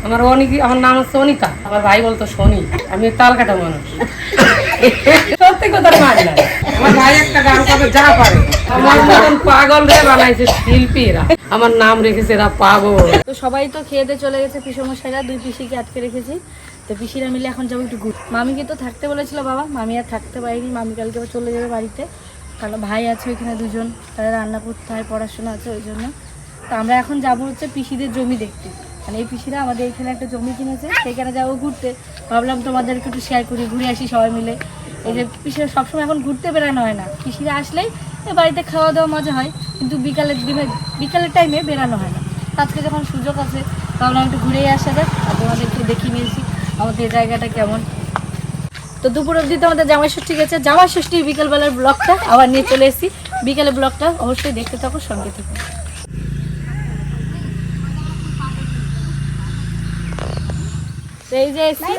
আমার আমার নাম হচ্ছে অনিতা, আমার ভাই বলতো শনি। আমি তালকাটা মানুষ, সত্যি কথা মানি না। আমার ভাই একটা গান করবে যা পারে, আমার মতন পাগল রে বানাইছে শিল্পীরা, আমার নাম রেখেছে এরা পাগল। তো সবাই তো খেয়ে দিয়ে চলে গেছে, পিসমশাইরা 2 পিসিকে আটকে রেখেছি। তো পিসিরা মিলে এখন যাবো একটু ঘুরতে। মামিকে তো থাকতে বলেছিল বাবা, মামি আর থাকতে পারিনি। মামি কালকে আবার চলে যাবে বাড়িতে, কারণ ভাই আছে ওইখানে 2জন, তাদের রান্না করতে হয়, পড়াশোনা আছে, ওই জন্য। তো আমরা এখন যাবো হচ্ছে পিসিদের জমি দেখতে। মানে এই পিসিরা আমাদের এখানে একটা জমি কিনেছে, সেখানে যাবো ঘুরতে। ভাবলাম তোমাদেরকে একটু শেয়ার করি, ঘুরে আসি সবাই মিলে। এই যে পিসিরা সবসময় এখন ঘুরতে বেরানো হয় না, পিসিরা আসলেই এই বাড়িতে খাওয়া দাওয়া মজা হয়, কিন্তু বিকালের টাইমে বেরানো হয় না। আজকে যখন সুযোগ আছে তাহলে একটু ঘুরেই আসা যাক, আর তোমাদেরকে দেখিয়ে নিয়েছি আমাদের জায়গাটা কেমন। তো দুপুর অবধি তো আমাদের জামাই ষষ্ঠী গেছে, জামাই ষষ্ঠীর বিকেলবেলার ব্লগটা আবার নিয়ে চলে এসেছি। বিকেলের ব্লগটা অবশ্যই দেখতে থাকো, সঙ্গে থাকো। তো এই যে এসেছি,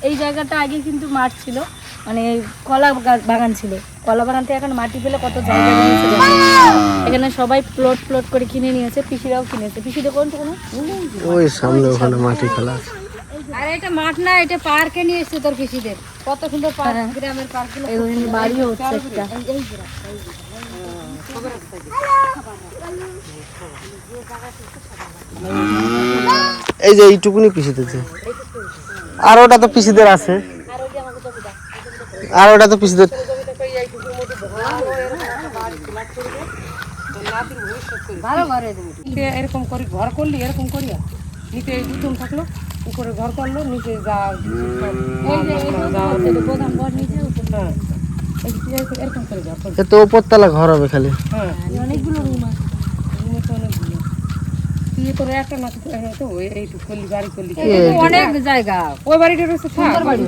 এই জায়গাটা আগে কিন্তু মাঠ ছিল, মানে কলা বাগান ছিল। কলা বাগান থেকে এখন মাটি ফেলে কত জায়গা নিয়েছে, এখানে সবাই প্লট করে কিনে নিয়েছে, পিসিরাও কিনেছে। পিসিদের কোন ওই সামনে ওখানে মাটি খেলা। আর এটা মাঠ না, এটা পার্কে নিয়ে এসেছে তোর পিসিদের। কত সুন্দর পার্ক, গ্রামের পার্ক। এই বাড়িও হচ্ছে একটা। এই যে এইটুকুনি পিসিতেছে, আর ওটা তো পিসিদের আছে, আর ওটা তো পিসিদের। এরকম করে ঘর করলি, এরকম করিয়া নিচে দুজন থাকলো, উপরে ঘর করলো, নিচে যা প্রধান ঘর নিচে, এরকম করে ঘর করলো। তো উপরতলা ঘর হবে খালি। হ্যাঁ, অনেকগুলো রুম আছে, রুমে তো অনেকগুলো। তুই তোর একটা না তো এইটুকু করলি, বাড়ি করলি, অনেক জায়গা। ওই বাড়িটা রয়েছে সুন্দর বাড়ি,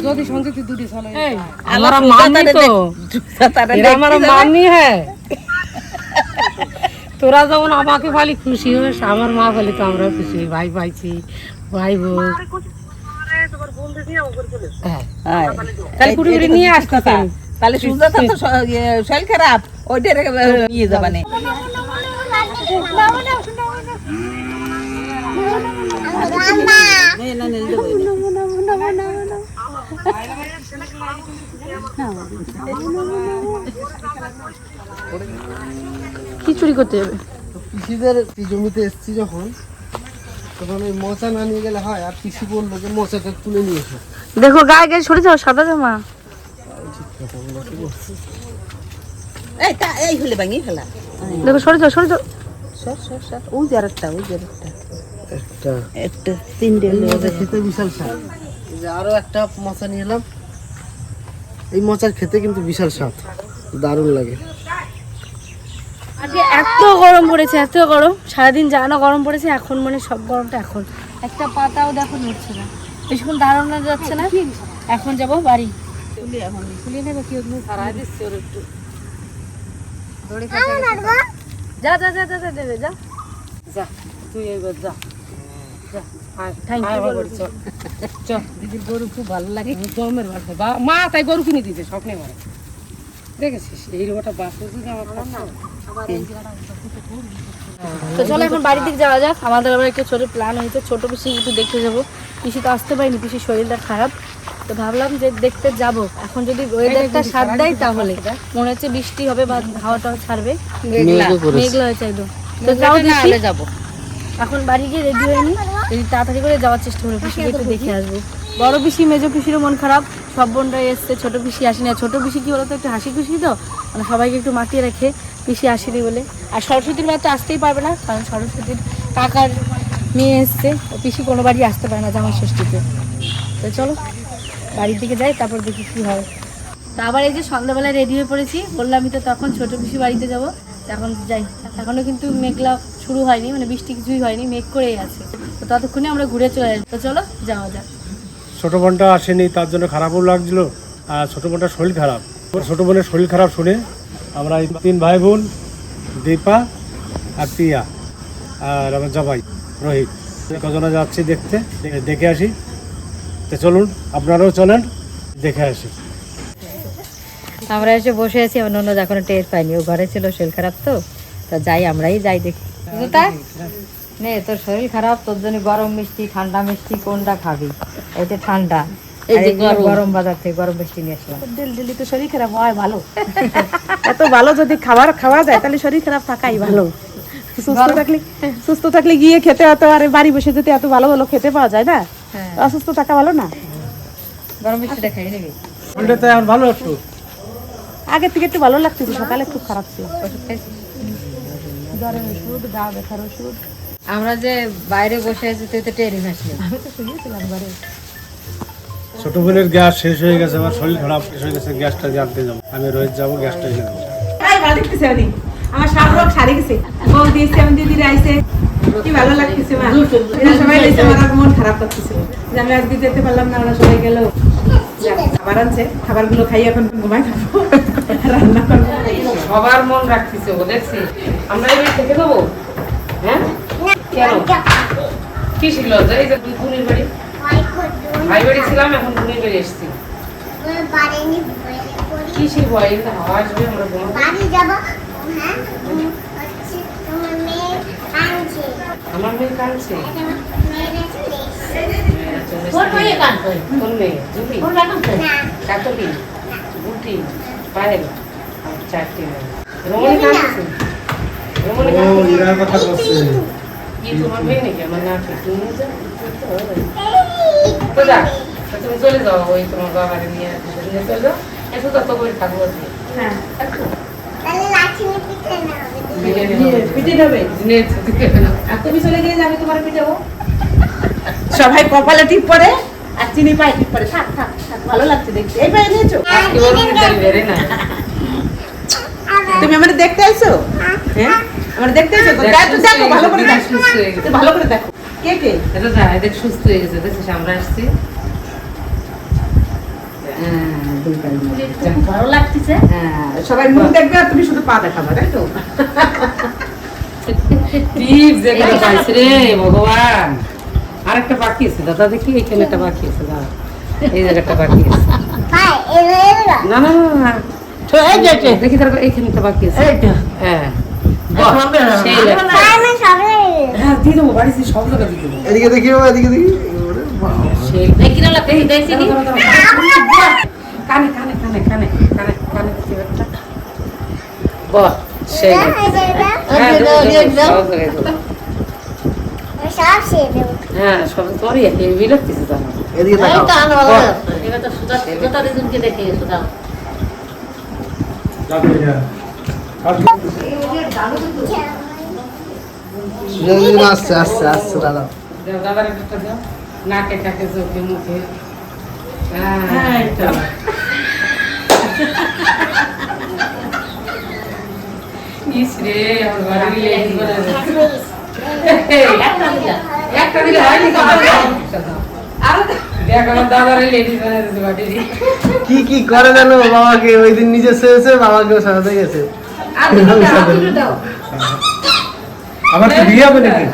যদি সংযুক্তি দুটি চলে। আমার মানি তো, আমার মানি। হ্যাঁ, তোরা যেমন আমাকে ভালি খুশি হস, আমার মা ভালি তো আমরা খুশি। ভাই পাইছি, ভাই বোন। তাহলে কুড়ি নিয়ে আসতে, তাহলে সুন্দরতা তো শরীর খারাপ, ওইটা নিয়ে যাবানে। কি চুরি করতে যাবে? পিসিদের জমিতে এসছি যখন, তখন ওই মোচা না নিয়ে গেলে হয়, আর পিসি বললো যে মোচাটা তুলে নিয়ে এসো। দেখো গায়ে গায়ে সরে যাও, সাদা জামা। এই হলে ভাঙি ফেলা। দেখো সরে যাও, সরে যাও। ওই জারটা, ওই জারটা একটা একটা 3টে খেতে বিশাল স্বাদ। এই যে আরো একটা মোচা নিয়ে এলাম, এই মোচার খেতে কিন্তু বিশাল স্বাদ, দারুণ লাগে। আগে এত গরম পড়েছে, এত গরম, সারাদিন জানা গরম পড়েছে। এখন মানে সব গরমটা এখন, একটা পাতাও দেখো নড়ছে না, বেশিক্ষণ দাঁড়ানো যাচ্ছে না। এখন যাবো বাড়ি, খুলে নেবে কি সারা দিচ্ছে ওর একটু। যা যা যা যা যা দেবে, যা যা তুই এবার যা। Thank you. দিদির গরু খুব ভালো লাগে, গরমের বাড়তে মা তাই গরু কিনে দিতে স্বপ্নে মারে। দেখেছিস এই রোটা বাসে তো চলো এখন বাড়ির দিকে যাওয়া যাক। আমাদের আবার একটা ছোট প্ল্যান হয়েছে, ছোট পিসি একটু দেখতে যাবো। পিসি তো আসতে পারিনি, পিসির শরীরটা খারাপ, তো ভাবলাম যে দেখতে যাব। এখন যদি ওয়েদারটা সাথ দেয় তাহলে মনে হচ্ছে বৃষ্টি হবে বা হাওয়াটা ছাড়বে, মেঘলা হয়েছে একদম। তো যাও দেখি, যাবো। এখন বাড়ি গিয়ে রেডি হয়ে নি, যদি তাড়াতাড়ি করে যাওয়ার চেষ্টা করি, পিসিকে একটু দেখে আসবো। বড় পিসি মেজো পিসিরও মন খারাপ, সব বোনরা এসছে, ছোট পিসি আসেনি। আর ছোট পিসি কি বলতো একটু হাসি খুশি, তো মানে সবাইকে একটু মাতিয়ে রাখে, পিসি আসেনি বলে। আর সরস্বতীর বার তো আসতেই পারবে না, কারণ সরস্বতীর কাকার মেয়ে এসছে, পিসি কোনো বাড়ি আসতে পারে না জামাই ষষ্ঠীতে। তো চলো বাড়ির দিকে যাই, তারপর দেখি কী হয়। তা আবার এই যে সন্ধ্যাবেলায় রেডি হয়ে পড়েছি, বললামই তো তখন ছোট পিসি বাড়িতে যাবো। এখন যাই, এখনও কিন্তু মেঘলা শুরু হয়নি, মানে বৃষ্টি কিছুই হয়নি, মেঘ করেই আছে। তো ততক্ষণে আমরা ঘুরে চলে আসবো। তো চলো যাওয়া যাক। ছোটো বোনটা আসেনি, তার জন্য খারাপও লাগছিলো। আর ছোটো বোনটার শরীর খারাপ, ছোটো বোনের শরীর খারাপ শুনে আমরা এই 3 ভাই বোন, দীপা আর পিয়া আর আমার জামাই রোহিত, কজনে যাচ্ছি দেখতে, দেখে আসি। তো চলুন আপনারাও চলেন, দেখে আসি। আমরা এসে বসে আছি, অন্য এখনো টের পাইনি, ও ঘরে ছিল, শরীর খারাপ তো যাই, আমরাই যাই দেখি। জুতা নে, তোর শরীর খারাপ, তোর জন্য গরম মিষ্টি ঠান্ডা মিষ্টি কোনটা খাবি? এটা ঠান্ডা, এই যে গরম বাজার থেকে গরম মিষ্টি নিয়ে আসলাম। ডেলি তো শরীর খারাপ হয়, ভালো এত ভালো যদি খাবার খাওয়া যায় তাহলে শরীর খারাপ থাকাই ভালো। সুস্থ থাকলে গিয়ে খেতে হতো, আর বাড়ি বসে যদি এত ভালো ভালো খেতে পাওয়া যায় না, অসুস্থ থাকা ভালো না। গরম মিষ্টিটা খাই নিবি? শরীরটা এখন ভালো একটু, আগের থেকে একটু ভালো লাগতেছে, সকালে খুব খারাপ ছিল। ওষুধ খাইছিস? জ্বরের ওষুধ, গা ব্যথার ওষুধ। আমরা যে বাইরে বসে আছি তুই তো টেরি আসলি। আমি তো শুনিয়েছিলাম ঘরে। ছোট বোনের গ্যাস শেষ হয়ে গেছে, আমার শরীর খারাপ শেষ হয়ে গেছে, গ্যাসটা জানতে যাবো, আমি রোজ যাবো গ্যাসটা এনে দেবো। ভালো লাগতেছে উনি, আমার সব রোগ সারে গেছে। বউ দিয়েছে, আমি দিদির আইছে, কি ভালো লাগতেছে। মা এরা সবাই এসে আমার আর মন খারাপ করতেছিল যে আমি আজকে যেতে পারলাম না, ওরা সবাই গেল। খাবার আনছে, খাবারগুলো খাই এখন ঘুমাই থাকবো, রান্না করবো। সবার মন রাখতেছে ও, দেখছি আমরা এই বাড়ি থেকে দেবো। হ্যাঁ কেন কি শিখলো? এই যে বোনের বাড়ি, ভাই বাড়ি ছিলাম, এখন বোনের বাড়ি এসছি। কি শিখবো? এই যে হাওয়া আসবে, আমরা ঘুমাবো। আমার মেয়ে কাঁদছে। কোন মেয়ে? জুবি, কাকলি, বুটি, পায়েল, চারটি মেয়ে। রমণী কাঁদছে। রমণী কাঁদছে। কি তোমার মেয়ে নাকি? আমার না, তুমি যাও তো যা, তুমি চলে যাও, ওই তোমার বাবারে নিয়ে চলে যাও, একটু তত করে থাকবো। পিঠে দেবে, আর তুমি চলে গেলে আমি তোমার পিঠাবো। সবাই কপালে টিপ পরে আর চিনি পায়ে টিপ পরে। থাক থাক থাক, ভালো লাগছে দেখতে। এই পায়ে নিয়েছো? তুমি আমার দেখতে আইছো? হ্যাঁ আমার দেখতে আইছো তো? দেখো ভালো করে, দেখো ভালো করে, দেখো কে কে। এটা যা, এদের সুস্থ হয়ে গেছে, দেখছিস আমরা আসছি। ভালো লাগতেছে। হ্যাঁ সবাই মুখ দেখবে আর তুমি শুধু পা দেখাবা, তাই তো? টিপ যেগুলো পাইছে রে ভগবান। আরেকটা বাকি আছে দাদা, দেখি এইখানে একটা বাকি আছে, দাদা এই জায়গাটা বাকি আছে। না না না না, দেখি তারপর এইখানে একটা বাকি আছে। হ্যাঁ সেই লাগছে। হ্যাঁ দিয়ে দেবো, বাড়িতে সব জায়গা দিয়ে দেবো। এদিকে দেখি বাবা, এদিকে দেখি। সেই কানে কানে কানে কানে কানে কানে দিতে একটা বাহ, সেই লাগছে। হ্যাঁ সব জায়গায় দেবো। হ্যাঁ সব তোরই হেভি লাগতেছে তো আমার। এদিকে তাকাও। এবার তো সুতা রিজনকে দেখে গেছো। দাও আসছে আসছে আসছে দাদা। দাও দাদার একটা দাও, নাকে টাকে চোখে মুখে। হ্যাঁ ইস রে, আমার বাড়ি লেডিস বানাবে। একটা দিলে হয়নি তো, আরো দেখ আমার দাদার লেডিস বানাবে বাড়ি। কি কি করে জানো বাবাকে? ওই দিন নিজে শুয়েছে, বাবাকেও সাজাতে গেছে। আমার কি বিয়ে হবে নাকি?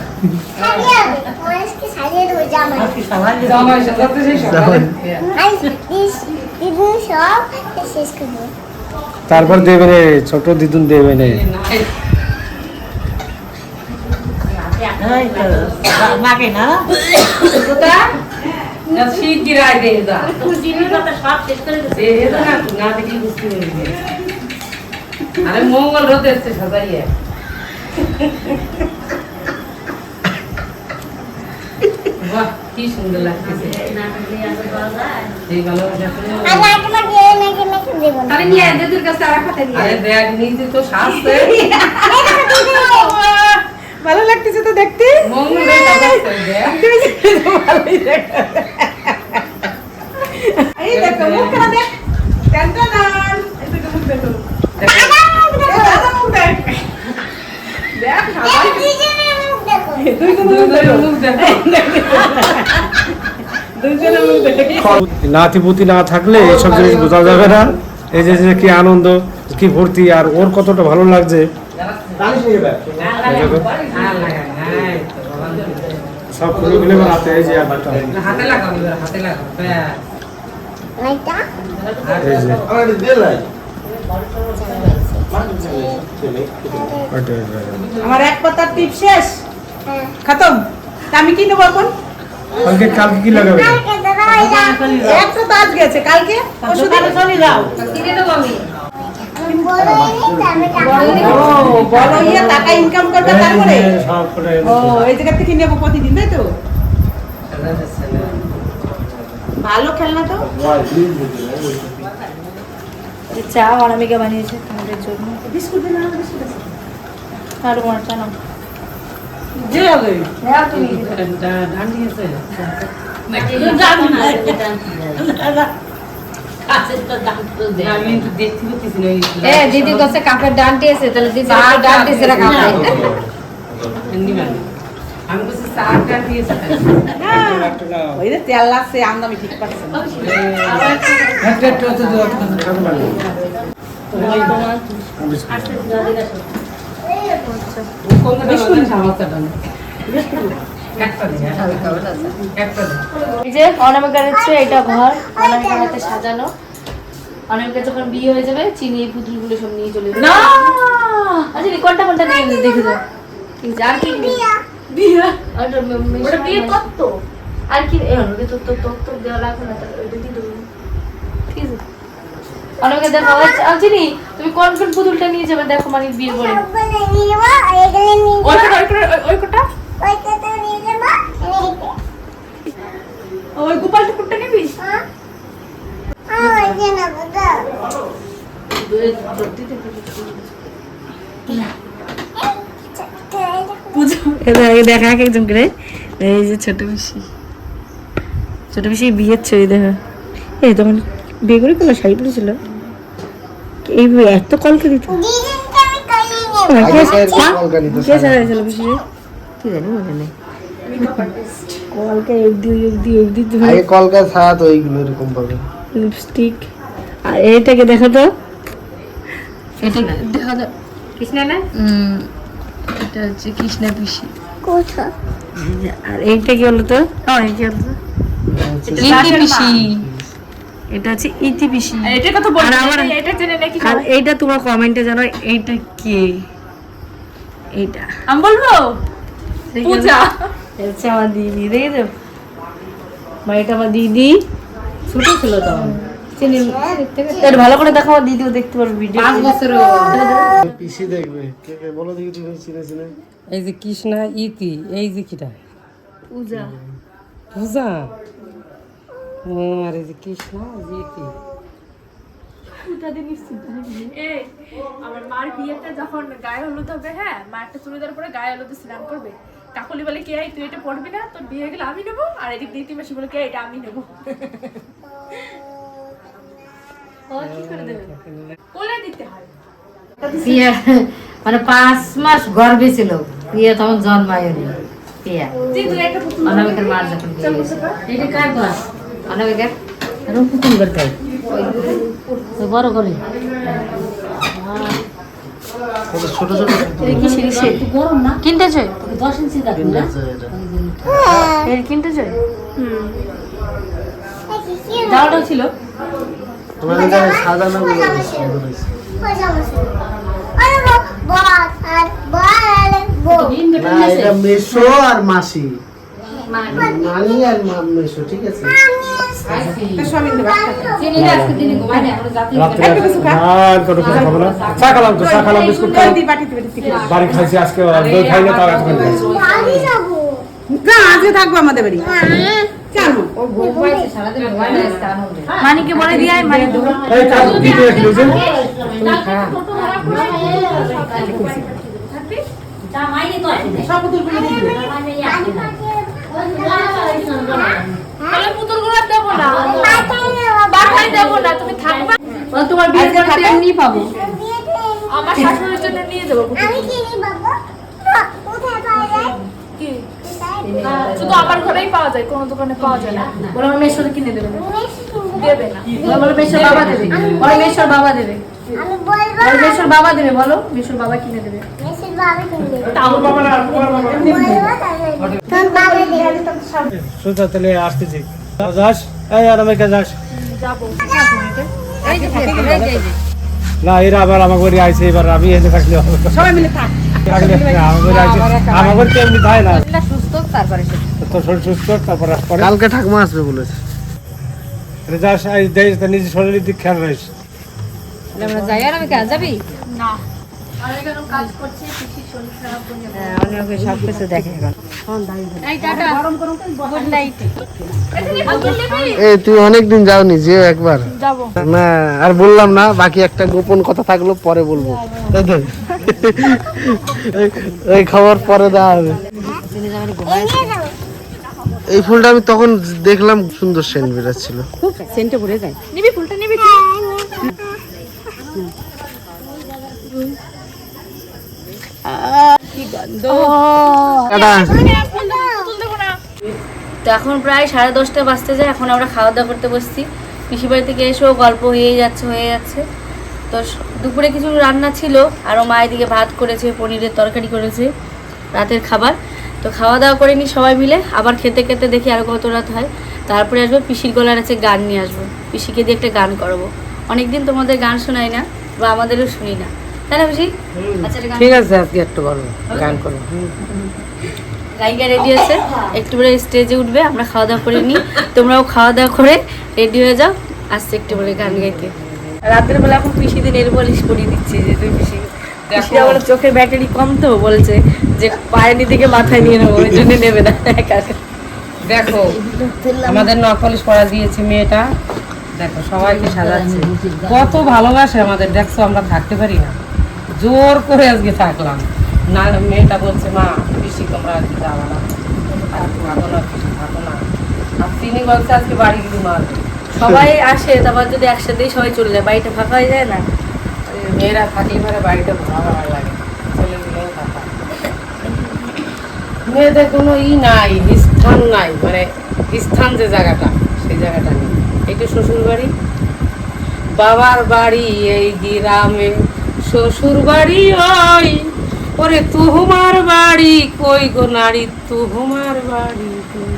জামাই সাজাতে সেই সকালে। তারপর দেবে রে, ছোট দিদুন দেবে রে। মাকে না শিগগিরাই দে যা। সব শেষ করে দিচ্ছে। এ না না দেখি বুঝতে পারবি। আরে মঙ্গল হতে এসছে সাজাইয়ে। বাহ কি সুন্দর লাগতেছে। এই ভালোবাসা আরে নিয়ে দিদির কাছে আর কথা নিয়ে। আরে দেখ নিজে তো শাস্তে ভালো লাগতেছে তো দেখতে। মঙ্গল সাজাইছে দেখ। ভালোই দেখো। এই দেখো মুখ করে দেখ। টানটান। এই দেখো মুখ দেখো। দাদা মুখ দেখ। দেখ সবাই দুইজনের মুখ দেখো। দুইজনের মুখ দেখো। নাতিপুতি না থাকলে এইসব জিনিস বোঝা যাবে না। এই যে যে কি আনন্দ, কি ভর্তি, আর ওর কতটা ভালো লাগছে। সব খুলে খুলে বানাতে, এই যে আবারটা হাতে লাগাও, হাতে লাগাও। এই যে আমার এক পাতার টিপ শেষ খতম তা আমি কি নেবো এখন কালকে কি লাগাবে একটা তো আজ গেছে কালকে পরশু দিন চলে যাও কিনে দেবো আমি ও বড় ইয়ে টাকা ইনকাম করবে তারপরে সব করে ও এই জায়গা থেকে নেবো প্রতিদিন তাই তো ভালো খেলনা তো চা অনামিকা বানিয়েছে তোমাদের জন্য বিস্কুট দিন না বিস্কুট আছে আর তোমার চা নাও যে হবে নাও তুমি দিদি কাছে কাপের ডান্টি আছে তাহলে দিদি ডান্টি সেরা কাপে ওই যে তেল লাগছে আমদামি ঠিক পাচ্ছে না এই যে অনামিকার হচ্ছে এটা ঘর অনামিকার হাতে সাজানো অনামিকা যখন বিয়ে হয়ে যাবে চিনি পুতুলগুলো সব নিয়ে চলে যাবে না আচ্ছা কোনটা নিয়ে দেখে দাও ঠিক আছে আর কি বিয়া ওটা বিয়ে কত আর কি এই ওকে তো দেওয়া লাগবে না তাহলে ওইটা দিয়ে দেবো ঠিক আছে অনামিকা দেখো চিনি তুমি কোন পুতুলটা নিয়ে যাবে দেখো মানে বিয়ের পরে ওই কোটা ওই গোপাল টুকুরটা নিবি দেখা একজন করে এই যে ছোট পিসি বিয়ের ছবি দেখা এই তখন বিয়ে করে কোনো শাড়ি পরেছিল এই এত কলকে দিত কে সাজাইছিল পিসি কি জানি মনে নেই কলকা এক দি আগে কলকা ছাড়া তো এইগুলো এরকম পাবে লিপস্টিক আর এটাকে দেখো তো এটা দেখো তো কৃষ্ণা না এটা হচ্ছে কৃষ্ণা পিসি কোথা আর এইটা কি বলো তো এই কি বলো ইতি পিসি এটা হচ্ছে ইতি পিসি এটা কত বড় আর আমার এটা জেনে নাকি আর এইটা তোমার কমেন্টে জানাও এইটা কে এইটা আমি বলবো পূজা হচ্ছে আমার দিদি দেখেছো এটা আমার দিদি ছোট ছিল তখন চিনি এটা ভালো করে দেখো আমার দিদিও দেখতে পারবে ভিডিও 5 বছরও পিসি দেখবে কে কে বলো দেখি তুমি চিনে এই যে কৃষ্ণা ইতি এই যে কিটা পূজা পূজা আর এই যে কৃষ্ণা এই যে ইতি আমার মার বিয়েটা যখন গায়ে হলুদ হবে হ্যাঁ মা একটা চুড়িদার পরে গায়ে হলুদে স্নান করবে কাকলি বলে কে তুই এটা পড়বি না তোর বিয়ে গেলে আমি নেবো আর এদিক দিয়ে তিমাসি বলে কে এটা আমি নেবো ও কি করে দেবে কোলে দিতে হয় পিয়া মানে 5 মাস গর্ভে ছিল পিয়া তখন জন্মায়নি পিয়া যে তুই একটা পুতুল অনামিকার মার যখন বিয়ে হয়েছে এটা কার ক্লাস অনামিকার আর পুতুল করতে ওই বড় করে ছোট কি শিরিষে গরম না কিনতেছে 10 ইঞ্চি রাখুন না এর কিনতেছে দাওটাও ছিল তোমার এখানে সাজানো গুলো না এটা মেশো আর মাসি নানি আর মেশো ঠিক আছে চিনি না আজকে দিনে ঘুমাই না এখন রাতে রাত্রে আর কোনো কিছু খাবো না চা খেলাম বিস্কুট খেলাম বাড়ি খাইছি আজকে দই খাই না তার এখন না আজকে থাকবো আমাদের বাড়ি চলো ও ঘুম পাইছে সারাদিন ঘুমাই না আজকে আনন্দে মানিকে বলে দিয়ে আয় মানিক এই কাজ দিতে একটু যে তা মাইনি তো আছে সব পুতুলগুলো দেখবে তাহলে পুতুলগুলো দেবো না বাসায় দেবো না তুমি থাকবে তোমার বিয়ে করতে এমনি পাবো আমার শাশুড়ির জন্য নিয়ে যাবো পুতুল। কি শুধু আমার ঘরেই পাওয়া যায় কোনো দোকানে পাওয়া যায় না বলো আমার মেয়ের সাথে কিনে দেবে দেবে না বলো মেয়ের বাবা দেবে বলো মেয়ের বাবা দেবে বলো মেয়ের বাবা দেবে বলো মেয়ের বাবা কিনে দেবে সুতা তাহলে আসতেছি যাস এই আর আমাকে যাস না এরা আবার আমার ঘরে আইছে, এবার আমি এসে থাকলে হবে তো। সবাই মিলে থাক। থাকলে আমার ঘরে আইছে, আমার ঘরে কেমনি থাকে না। শরীরটা সুস্থ হোক, তারপরে সে তোর শরীর সুস্থ তারপর পরে কালকে ঠাকুমা আসবে বলেছে। যাস দেশ নিজের শরীরের দিক খেয়াল রাখিস। আমরা যাই। আর আমি কাজ যাবি? না আমি কেন কাজ করছি, পিসির শরীর খারাপ বলে। হ্যাঁ, অন্য ওকে সব কিছু দেখে এখন। এই টাটা, গুড নাইট। এই তুই অনেকদিন যাওনি, যে একবার যাবো। না আর বললাম না, বাকি একটা গোপন কথা থাকলো পরে বলবো, তাই তো? এই খবর পরে দেওয়া হবে। তিনি যেমন ঘুমায় এই ফুলটা আমি তখন দেখলাম, সুন্দর সেন্ট বেরাচ্ছিল। সেন্টে ভরে যায়। নিবি ফুলটা নিবি? টাটা। তো এখন প্রায় 10:30 বাজতে যায়, এখন আমরা খাওয়া দাওয়া করতে বসছি। পিসি বাড়ি থেকে এসেও গল্প হয়ে যাচ্ছে। তো দুপুরে কিছু রান্না ছিল, আরও মা এদিকে ভাত করেছে, পনিরের তরকারি করেছে, রাতের খাবার। তো খাওয়া দাওয়া করে নিই সবাই মিলে, আবার খেতে খেতে দেখি আরও কত রাত হয়। তারপরে আসবো পিসির গলার আছে গান নিয়ে আসবো, পিসিকে দিয়ে একটা গান করাবো। অনেকদিন তোমাদের গান শোনাই না বা আমাদেরও শুনি না, তাই না পিসি? আচ্ছা একটা গান ঠিক আছে, আজকে একটু বলবো, গান করবো। গায়িকা রেডি আছে, একটু পরে স্টেজে উঠবে, আমরা খাওয়া দাওয়া করে নিই। তোমরাও খাওয়া দাওয়া করে রেডি হয়ে যাও, আসছে একটু বলে গান গাইতে। রাতের বেলা এখন পিসিদের নেল পলিশ করিয়ে দিচ্ছি, যে তুই পিসিরা বলে চোখের ব্যাটারি কম, তো বলছে যে পায়ের দিকে মাথায় নিয়ে নেবো, ওই জন্য নেবে না একা একা। দেখো আমাদের নকলিশ পড়া দিয়েছে মেয়েটা, দেখো সবাইকে সাজাচ্ছে, কত ভালোবাসে আমাদের। দেখছো আমরা থাকতে পারি না, জোর করে আজকে থাকলাম না। মেয়েটা বলছে মা পিসি তোমরা আজকে যাবো না, আজকে থাকো না, পিসি থাকো না। আর তিনি বলছে আজকে বাড়ি গিয়ে মার। সবাই আসে, তারপর যদি একসাথেই সবাই চলে যায়, বাড়িটা ফাঁকা হয়ে যায় না। মেয়েরা থাকি মানে বাড়িটা ভালো লাগে, ছেলেগুলোও থাকা। মেয়েদের কোনো নাই, স্থান নাই, মানে স্থান যে জায়গাটা, সেই জায়গাটা নেই। এটা শ্বশুর বাড়ি, বাবার বাড়ি এই গ্রামে, শ্বশুর বাড়ি ওই, ওরে তুহুমার বাড়ি কই গো নারী, তুহুমার বাড়ি কই।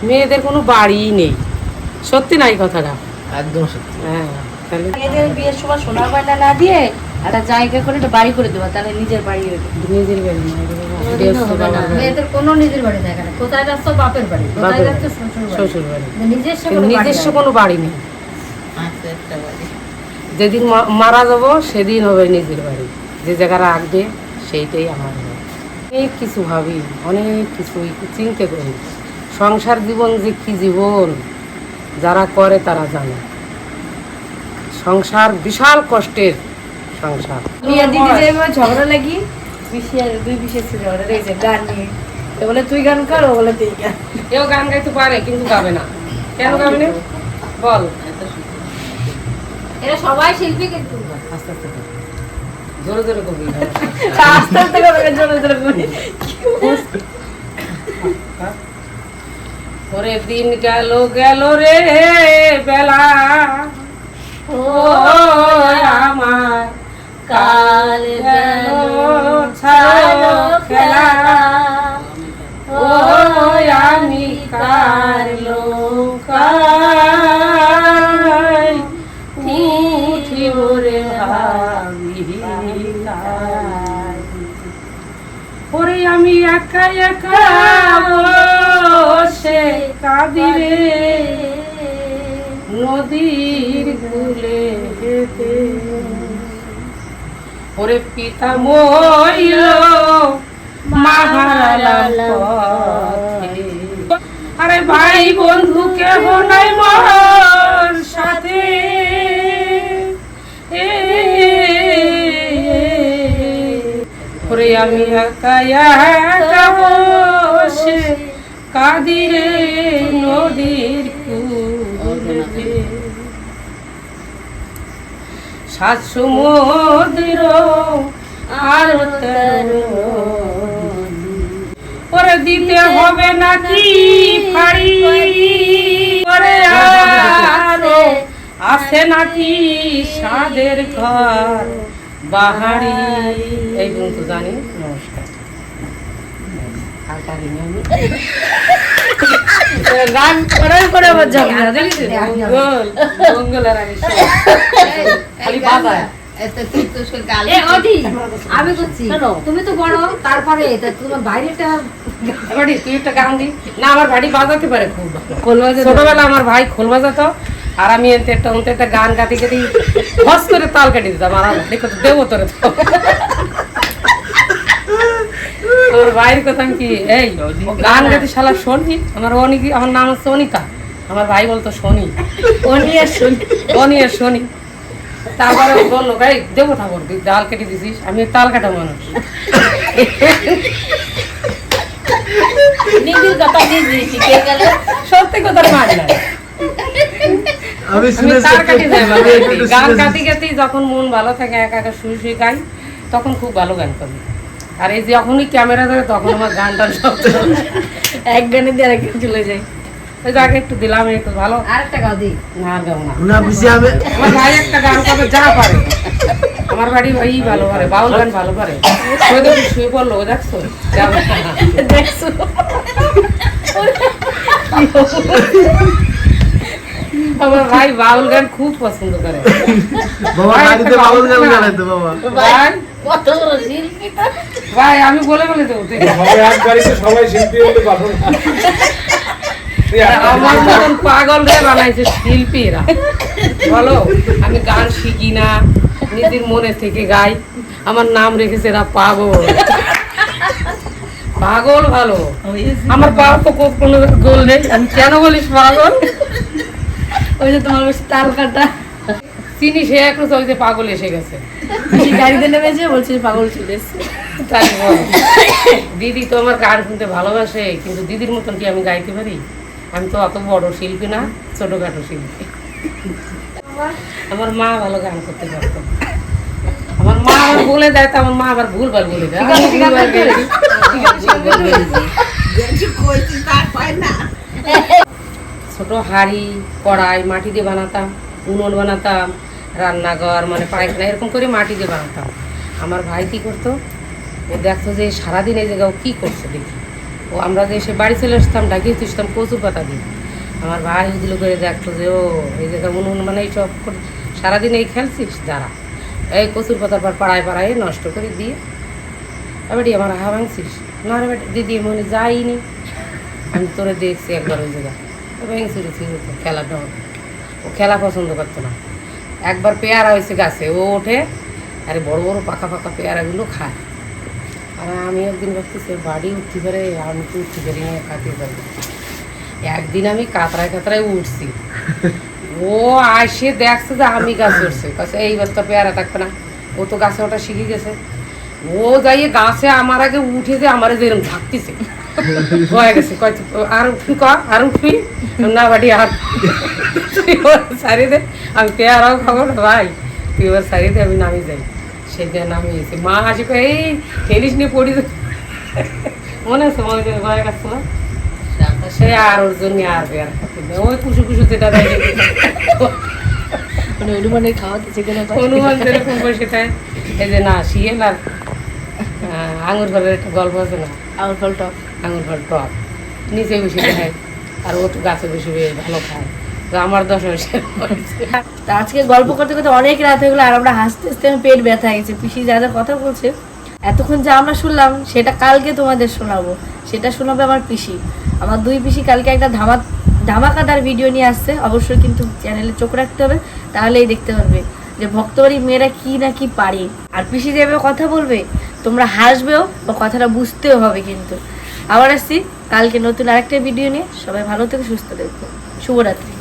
মেয়েদের কোনো বাড়ি নেই, সত্যি নাই কথাটা। একদম সত্যি। হ্যাঁ তাহলে মেয়েদের বিয়ের সময় সোনার গয়না না দিয়ে একটা জায়গা করে একটা বাড়ি করে দেবো, তাহলে নিজের বাড়ি হয়ে যাবে। নিজের বাড়ি নয়, গৃহস্থ বাবার বাড়ি, মেয়েদের কোনো নিজের বাড়ি থাকে না, কোথায় যাচ্ছ বাপের বাড়ি, কোথায় বাপের যাচ্ছ শ্বশুর বাড়ি, শ্বশুর বাড়ি। নিজস্ব কোনো বাড়ি নিজস্ব নাই। কোনো বাড়ি নেই। যেদিন মারা যাব সেদিন হবে নিজের বাড়ি, যে জায়গা রাখবে সেইটাই আমার হবে। অনেক কিছু ভাবি, অনেক কিছু চিন্তা করি। সংসার জীবন যে কি জীবন, যারা করে তারা জানে। সংসার বিশাল কষ্টের সংসার। বিয়ে দিদি যেভাবে ঝগড়া লাগি, পিসি আর দুই পিসের সাথে ঝগড়া লেগেছে গান নিয়ে। এ বলে তুই গান কর, ও বলে তুই গান। কেউ গান গাইতে পারে কিন্তু গাবে না, কেন গাবে না বল? এরা সবাই শিল্পী, কিন্তু আস্তে আস্তে কর। জোরে জোরে করবি। আস্তে আস্তে করে জোরে জোরে করি। ওরে দিন গেল গেল রে বেলা, ও আমার কাল গেল ছাড়ো খেলা, ও আমি কার লোকাই উঠিব রে ভাবিলাই। ওরে আমি একা একা বসে কাঁদি রে নদীর কূলে হেঁটে। ওরে পিতা মইল মাহারালাম পথে, আরে ভাই বন্ধু কেহ নাই মোর সাথে। ওরে আমি একা একা বসে কাঁদি রে নদীর কূলে। সাত সমুদ্র আর তেরো নদী, ওরে দিতে হবে নাকি ফাড়ি, ওরে আরো আছে নাকি সাদের ঘর বাহারি। এই বন্ধু জানি। নমস্কার। আর পারি না আমি। গান করার পরে আবার ঝগড়া, দেখেছিস? মঙ্গল আর আমি খালি বাজায় আমি করছি তুমি তো বড় তারপরে তোমার বাইরেটা বাড়ি তুই একটা গান দি না আমার বাড়ি বাজাতে পারে খুব ছোটবেলা আমার ভাই খোল বাজাতো আর আমি এতে একটা গান গাতে গাতে হস করে তাল কাটি দিতাম আর দেখো তো দেবো তোরে তো আমার ভাইয়ের কথা আমি কি এই ও গান গাতে শালা শনি আমার নাম হচ্ছে অনিতা আমার ভাই বলতো শনি অনি আর শনি তারপরে বললো ভাই দেবো ঠাকুর তুই ডাল কেটে দিছিস আমি তাল কাটা মানুষ নিজের কথা নিজে শিখে গেলে সত্যি কথা মানে না আমি আমি তার কাটি যাই গান গাতে গাতে যখন মন ভালো থাকে একা একা শুয়ে শুয়ে গাই তখন খুব ভালো গান করি আর এই যখনই ক্যামেরা ধরে তখন আমার গানটা সব এক গানে দিয়ে আরেক গানে চলে যায়। ওই যে আগে একটু দিলাম একটু ভালো আরেকটা গাও দিই না আর গাও না না বেশি আমি আমার ভাই একটা গান করবে যা পারে আমার বাড়ি ভাই ভালো পারে বাউল গান ভালো পারে শুয়ে দেখি শুয়ে পড়লো দেখছো দেখছো আমার ভাই বাউল গান খুব পছন্দ করে বাবা গাড়িতে বাবুল গান গাইতো বাবা ভাই কত বড় শিল্পী ভাই আমি বলে দেবো হবে এক গাড়িতে সবাই শিল্পী হতে পারবো না আমার মতন পাগল রে বানাইছে শিল্পীরা বলো আমি গান শিখি না নিজের মনে থেকে গাই আমার নাম রেখেছে এরা পাগল পাগল ভালো আমার পাওয়া তো কোনো গোল নেই আমি কেন বলিস পাগল ওই যে তোমার বেশি তাল কাটা চিনি সে একটু ওই যে পাগল এসে গেছে বেশি গাড়িতে নেমেছে বলছি পাগল চলে এসছে তাই বল। দিদি তো আমার গান শুনতে ভালোবাসে কিন্তু দিদির মতন কি আমি গাইতে পারি আমি তো অত বড় শিল্পী না ছোটখাটো শিল্পী আমার মা ভালো গান করতে পারতো আমার মা আবার বলে দেয় তো আমার মা আবার ভুলভাল বলে দেয় আমি ভুলভাল গেছি। ছোট হাঁড়ি কড়াই মাটি দিয়ে বানাতাম উনুন বানাতাম রান্নাঘর মানে পায়খানা এরকম করে মাটি দিয়ে বানাতাম আমার ভাই কী করতো ও দেখতো যে সারাদিন এই জায়গায় ও কী করছে দেখি ও আমরা যে এসে বাড়ি চলে আসতাম ডাকিয়ে তুসতাম কচুর পাতা দিয়ে আমার ভাই ওগুলো করে দেখতো যে ও এই জায়গায় উনুন মানে এইসব করে সারাদিন এই খেলছিস দাঁড়া এই কচুর পাতার পর পাড়ায় পাড়ায় নষ্ট করে দিয়ে এবারটি আমার হা ভাঙছিস না রে বেটা দিদি মনে যাইনি আমি তোরে দেখছি একবার ওই জায়গায় ভেঙেছি খেলাটা ও খেলা পছন্দ করতো না একবার পেয়ারা হয়েছে গাছে ও ওঠে আরে বড় বড় পাকা পাকা পেয়ারাগুলো খায় আর আমি একদিন ভাবতেছি বাড়ি উঠতে পারে আমি তো উঠতে পারি না খাতে পারি একদিন আমি কাতরায় উঠছি ও আসে দেখছে যে আমি গাছ উঠছে কাছে এইবার তো পেয়ারা থাকবে না ও তো গাছে ওটা শিখে গেছে ও যাইয়ে গাছে আমার আগে উঠে যে আমার যেরকম থাকতেছে হয়ে গেছে আর উঠবি আর উঠবি না বাড়ি আর সারি দে আমি পেয়ারাও খাবো না ভাই তুই এবার সারি দে আমি নামি যাই সেদিন নামিয়েছি মা হাসি করে এই টেনিস নিয়ে পড়ি মনে আছে মনে করে ভয় কাটছিল সে আর ওর জন্য আর পেয়ারা খাতে ওই কুসু যেটা দেয় মানে অনুমানের খাওয়াতে যেখানে অনুমান যেরকম বসে থাকে এই যে না শিয়াল আর আঙুর ফলের একটা গল্প আছে না আঙুর ফল টক আঙুর ফল টক নিচে বসে খায় আর ও তো গাছে বসে ভালো খায় তো আমার 10 বছর তা আজকে গল্প করতে করতে অনেক রাত হয়ে গেলো আর আমরা হাসতে হাসতে আমার পেট ব্যথা হয়ে গেছে পিসি যা যা কথা বলছে এতক্ষণ যা আমরা শুনলাম সেটা কালকে তোমাদের শোনাবো সেটা শোনাবে আমার পিসি আমার দুই পিসি কালকে একটা ধামাকাদার ভিডিও নিয়ে আসছে অবশ্যই কিন্তু চ্যানেলে চোখ রাখতে হবে তাহলেই দেখতে পারবে যে ভক্তবাড়ির মেয়েরা কি না কি পারে আর পিসি যেভাবে কথা বলবে তোমরা হাসবেও বা কথাটা বুঝতেও হবে কিন্তু আবার আসছি কালকে নতুন আরেকটা ভিডিও নিয়ে সবাই ভালো থেকে সুস্থ দেখো শুভরাত্রি।